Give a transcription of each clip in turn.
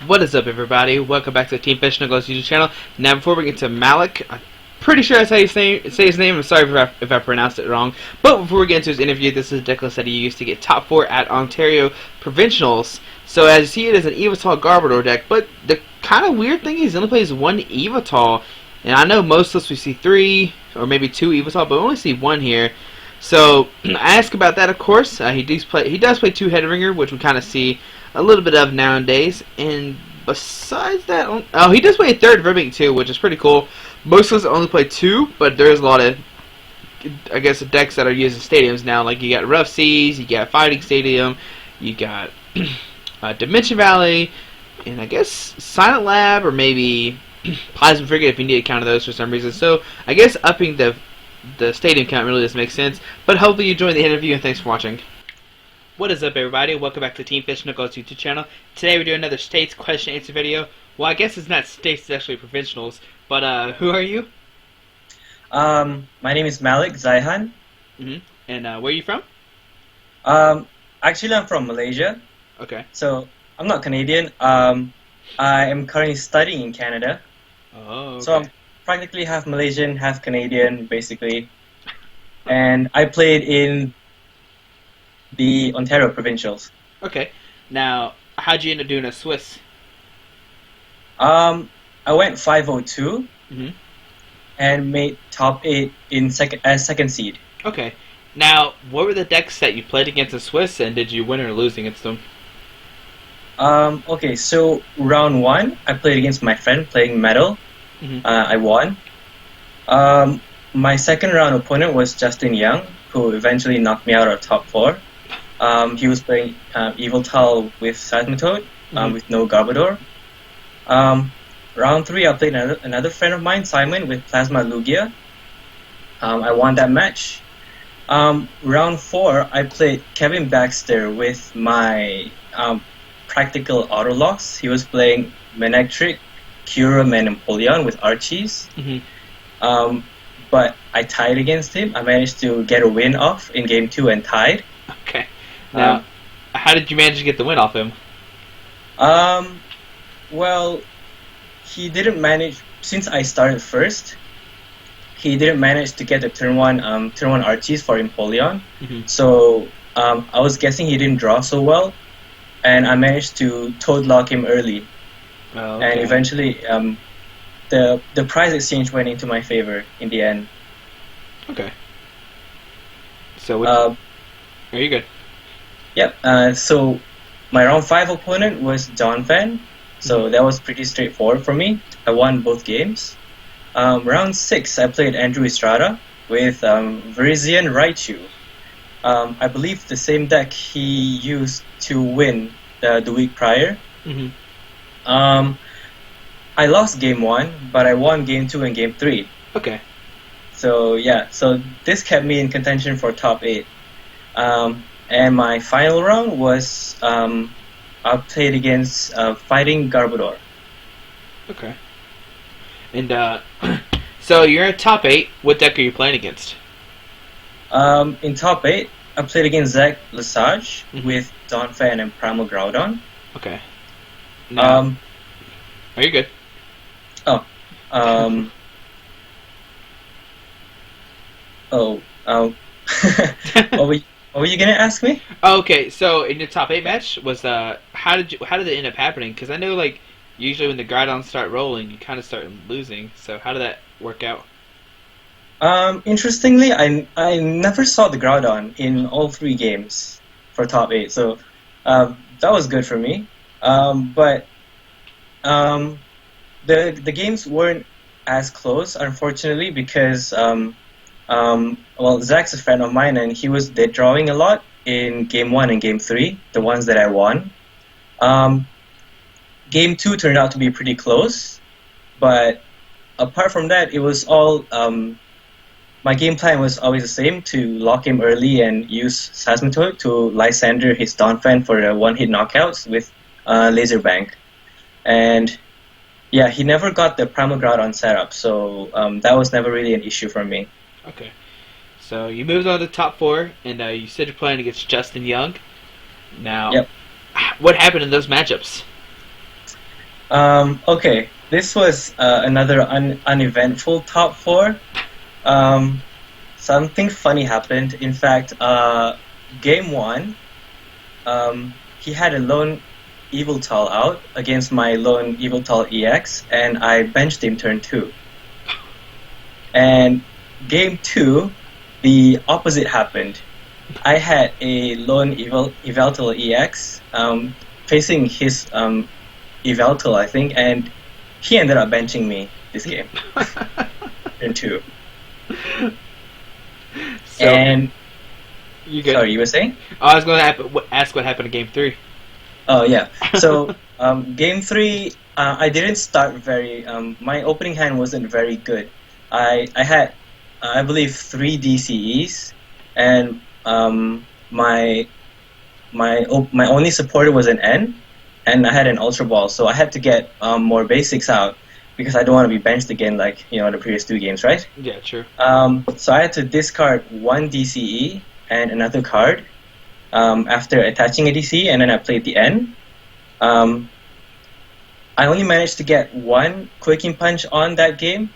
What is up, everybody? Welcome back to the Team Fish Nicholas YouTube channel. Now, before we get to Malik, I'm pretty sure that's how you say his name. I'm sorry if I pronounced it wrong. But before we get into his interview, this is Decklist that he used to get top 4 at Ontario Provincials. So as you see, it is an Yveltal Garbodor deck. But the kind of weird thing is he only plays one Yveltal. And I know most lists we see 3 or maybe 2 Yveltal, but we only see 1 here. So I ask about that, of course. He does play 2 Headringer, which we kind of see a little bit of nowadays. And besides that, oh, he does play a 3rd Ribbing too, which is pretty cool. Most lists only play 2, but there's a lot of, I guess, decks that are used in stadiums now. Like you got Rough Seas, you got Fighting Stadium, you got Dimension Valley, and I guess Silent Lab, or maybe Plasma Frigate if you need to count those for some reason. So I guess upping the stadium count really doesn't make sense. But hopefully you enjoyed the interview, and thanks for watching. What is up, everybody? Welcome back to Team Fish Nicholas YouTube channel. Today we're doing another states question answer video. Well, I guess it's not states, it's actually provincials. But who are you? My name is Malik Zaihan. And where are you from? Actually, I'm from Malaysia. Okay. So I'm not Canadian. I am currently studying in Canada. Oh, okay. So I'm practically half Malaysian, half Canadian, basically. And I played in the Ontario Provincials. Okay. Now, how'd you end up doing a Swiss? I went 502 and made top 8 in second seed. Okay. Now, what were the decks that you played against the Swiss, and did you win or lose against them? Okay, so round 1, I played against my friend playing Metal. I won. My second round opponent was Justin Young, who eventually knocked me out of top 4. He was playing Yveltal with Seismitoad, with no Garbodor. Round 3, I played another friend of mine, Simon, with Plasma Lugia. I won that match. Round 4, I played Kevin Baxter with my practical Autolocks. He was playing Manectric, Kyurem, and Empoleon with Archies. But I tied against him. I managed to get a win off in game 2 and tied. Okay. Now, how did you manage to get the win off him? Well, he didn't manage, since I started first, he didn't manage to get the turn 1 Archies for Empoleon. So I was guessing he didn't draw so well, and I managed to Toad Lock him early. Oh, okay. And eventually the prize exchange went into my favor in the end. Okay. So, are you good? Yep. So my round 5 opponent was John Fan. So that was pretty straightforward for me. I won both games. Round 6, I played Andrew Estrada with Verizian Raichu. I believe the same deck he used to win the week prior. I lost game 1, but I won game 2 and game 3. Okay. So yeah, so this kept me in contention for top 8. And my final round was I played against Fighting Garbodor. Okay. And so you're in top 8. What deck are you playing against? In top 8, I played against Zach Lesage with Donphan and Primal Groudon. Okay. Now, are you good? Oh. What were you gonna ask me? Oh, okay, so in your top 8 match was how did it end up happening? Because I know like usually when the Groudons start rolling, you kind of start losing. So how did that work out? Interestingly, I never saw the Groudon in all 3 games for top 8, so that was good for me. But the games weren't as close, unfortunately, because well, Zach's a friend of mine, and he was dead drawing a lot in game 1 and game 3, the ones that I won. Game 2 turned out to be pretty close, but apart from that, it was all my game plan was always the same: to lock him early and use Seismitoad to Lysander his Donphan for the one-hit knockouts with Laser Bank. And yeah, he never got the Primal Groudon setup, so that was never really an issue for me. Okay. So you moved on to top 4, and you said you're playing against Justin Young. Now, what happened in those matchups? Okay, this was another uneventful top four. Um, Something funny happened. In fact, game one, he had a lone Yveltal out against my lone Yveltal EX, and I benched him turn two. And game two, the opposite happened. I had a lone Yveltal EX facing his Yveltal, I think, and he ended up benching me this game. Turn two. So And you good? sorry, you were saying? I was going to ask what happened in game three. Oh yeah. So game three, I didn't start very. My opening hand wasn't very good. I had, I believe, three DCEs, and my only supporter was an N, and I had an Ultra Ball, so I had to get more basics out because I don't want to be benched again like the previous two games, right? Yeah, sure. So I had to discard one DCE and another card after attaching a DC, and then I played the N. Um, I only managed to get one Quaking Punch on that game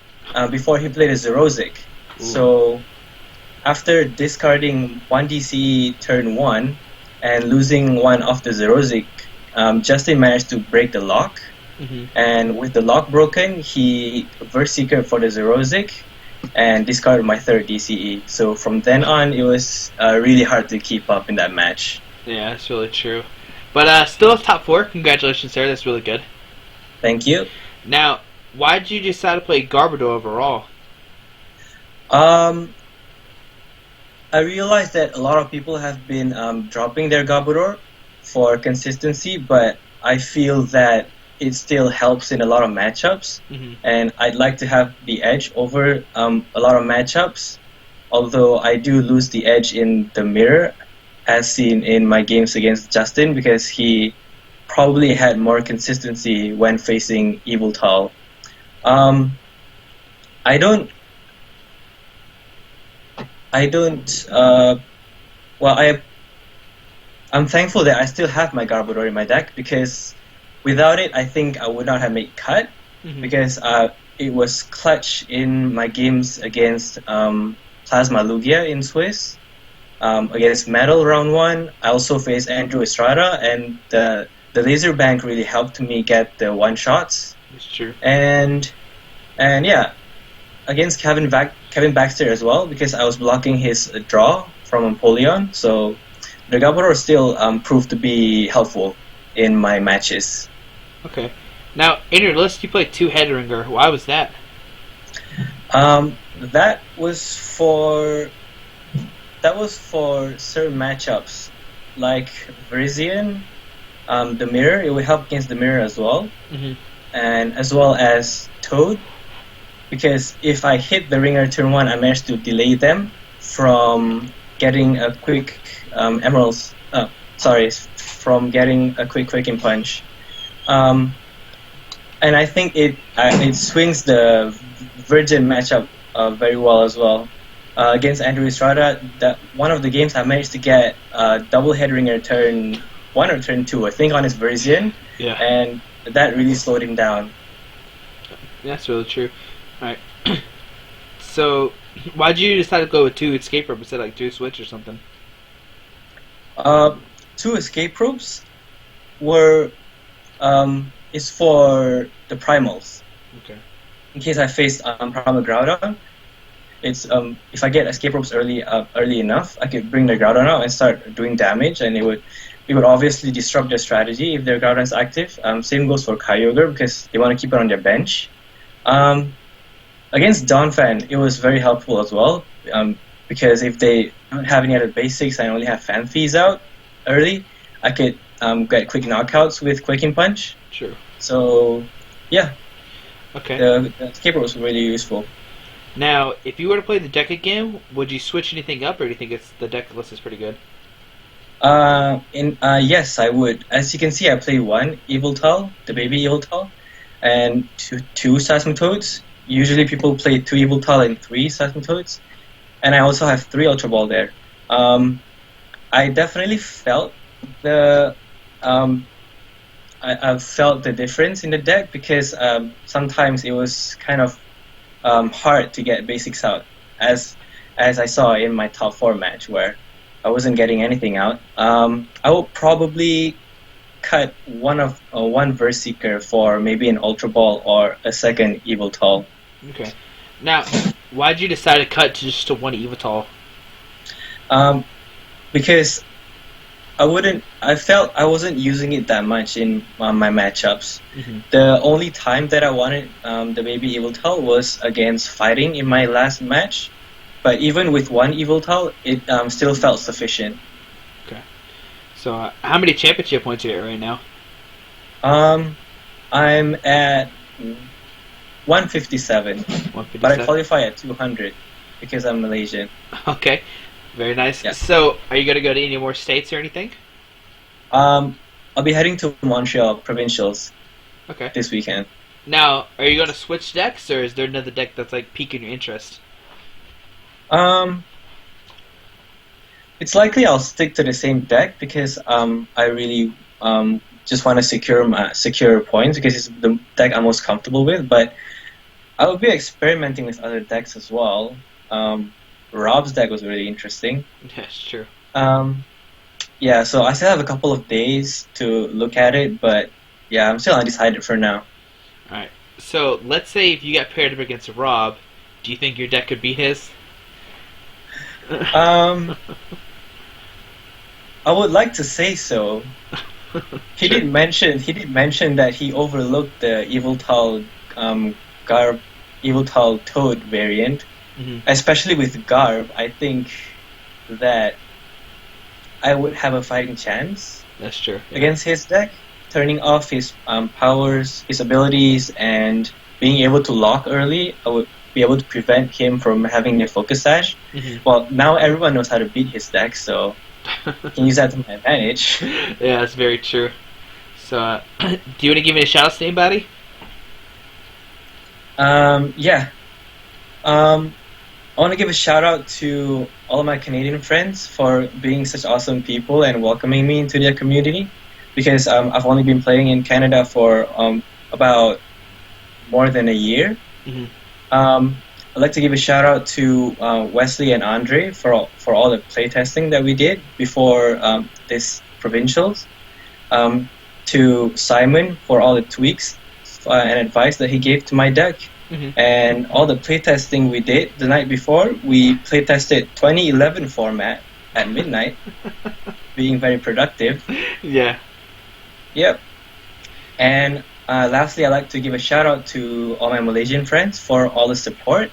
before he played a Zerozic. So after discarding one DC turn one and losing one off the Zerozic, Justin managed to break the lock. Mm-hmm. And with the lock broken, he Verse Seeker for the Zerozic and discarded my third DCE. So from then on, it was really hard to keep up in that match. Yeah, that's really true. But still top four. Congratulations, Sarah. That's really good. Thank you. Now, why did you decide to play Garbodor overall? Um, I realized that a lot of people have been dropping their Garbodor for consistency, but I feel that it still helps in a lot of matchups, Mm-hmm. and I'd like to have the edge over a lot of matchups, although I do lose the edge in the mirror, as seen in my games against Justin, because he probably had more consistency when facing Yveltal. Um, I don't I don't. Well, I'm thankful that I still have my Garbodor in my deck because without it, I think I would not have made cut Mm-hmm. because it was clutch in my games against Plasma Lugia in Swiss. Against Metal round one, I also faced Andrew Estrada, and the laser bank really helped me get the one shots. That's true. And yeah, against Kevin Baxter as well because I was blocking his draw from Empoleon. So the Gabodor still proved to be helpful in my matches. Okay. Now, in your list, you played two Headringer. Why was that? That was for certain matchups like Virizion, the Mirror. It would help against the Mirror as well, Mm-hmm. and as well as Toad. Because if I hit the ringer turn one, I managed to delay them from getting a quick emeralds. From getting a quick and punch. And I think it swings the Virgin matchup very well as well. Against Andrew Estrada, that one of the games I managed to get double head ringer turn one or turn two, I think, on his Virgin, Yeah. and that really slowed him down. That's really true. Alright. So, why'd you decide to go with two escape rope instead of like two switch or something? Two escape ropes were is for the primals. Okay. In case I faced Primal Groudon, it's if I get escape ropes early enough, I could bring the Groudon out and start doing damage, and it would obviously disrupt their strategy if their Groudon is active. Same goes for Kyogre because they want to keep it on their bench. Against Donphan, it was very helpful as well because if they don't have any other basics and only have Fanfees out early, I could get quick knockouts with Quaking Punch. Sure. So, yeah, Okay. the escape ropes were really useful. Now, if you were to play the deck again, would you switch anything up, or do you think the deck list is pretty good? Yes, I would. As you can see, I play one Yveltal, the baby Yveltal, and two Seismitoads. Usually people play two Yveltal and three Seismitoads. And I also have three Ultra Ball there. I definitely felt the I've felt the difference in the deck because sometimes it was kind of hard to get basics out, as I saw in my top four match where I wasn't getting anything out. I will probably cut one Verse Seeker for maybe an Ultra Ball or a second Yveltal. Okay. Now, why'd you decide to cut just to one Yveltal? Because I felt I wasn't using it that much in my matchups. Mm-hmm. The only time that I wanted the baby Yveltal was against fighting in my last match. But even with one Yveltal, it still felt sufficient. Okay. So, how many championship points are you at right now? I'm at 157, 157. but I qualify at 200 because I'm Malaysian. Okay. Very nice. Yeah. So, are you going to go to any more states or anything? I'll be heading to Montreal Provincials Okay. this weekend. Now, are you going to switch decks, or is there another deck that's like piquing your interest? It's likely I'll stick to the same deck because I really just want to secure points because it's the deck I'm most comfortable with. But I will be experimenting with other decks as well. Rob's deck was really interesting. Yes, sure. Yeah, so I still have a couple of days to look at it, but yeah, I'm still undecided for now. Alright. So, let's say if you got paired up against Rob, do you think your deck could beat his? I would like to say so. He Sure. did mention that he overlooked the Yveltal Toad variant. Mm-hmm. Especially with Garb, I think that I would have a fighting chance That's true. Yeah. against his deck, turning off his powers, his abilities, and being able to lock early. I would be able to prevent him from having a focus sash. Mm-hmm. Well, now everyone knows how to beat his deck, so I can use that to my advantage. Yeah, that's very true. So, do you want to give me a shout out to anybody? Yeah. I want to give a shout out to all of my Canadian friends for being such awesome people and welcoming me into their community because I've only been playing in Canada for about more than a year. Mm-hmm. I'd like to give a shout out to Wesley and Andre for all the playtesting that we did before this provincials. To Simon for all the tweaks and advice that he gave to my deck. Mm-hmm. And all the playtesting we did the night before, we playtested 2011 format at midnight, being very productive. Yeah. Yep. And lastly, I'd like to give a shout out to all my Malaysian friends for all the support.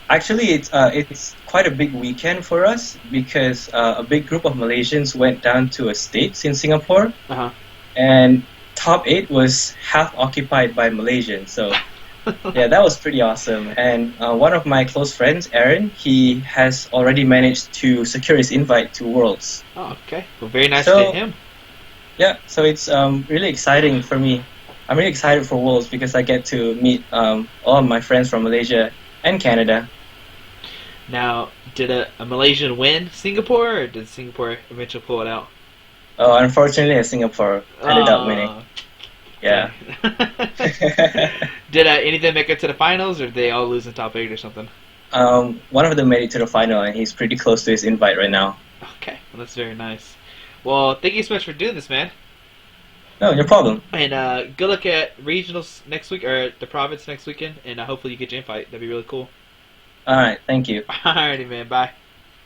Actually, it's quite a big weekend for us because a big group of Malaysians went down to a States in Singapore, Uh-huh. and top 8 was half occupied by Malaysians. So yeah, that was pretty awesome. And one of my close friends, Aaron, he has already managed to secure his invite to Worlds. Oh, okay. Well, very nice So- to him. Yeah, so it's really exciting for me. I'm really excited for Worlds because I get to meet all of my friends from Malaysia and Canada. Now, did a Malaysian win Singapore, or did Singapore eventually pull it out? Unfortunately, Singapore ended up winning. Yeah. Okay. Did any of them make it to the finals, or did they all lose in top 8 or something? One of them made it to the final, and he's pretty close to his invite right now. Okay, well, that's very nice. Well, thank you so much for doing this, man. No, no problem. And good luck at regionals next week, or the province next weekend, and hopefully you get your invite. That'd be really cool. All right, thank you. Alrighty, man. Bye.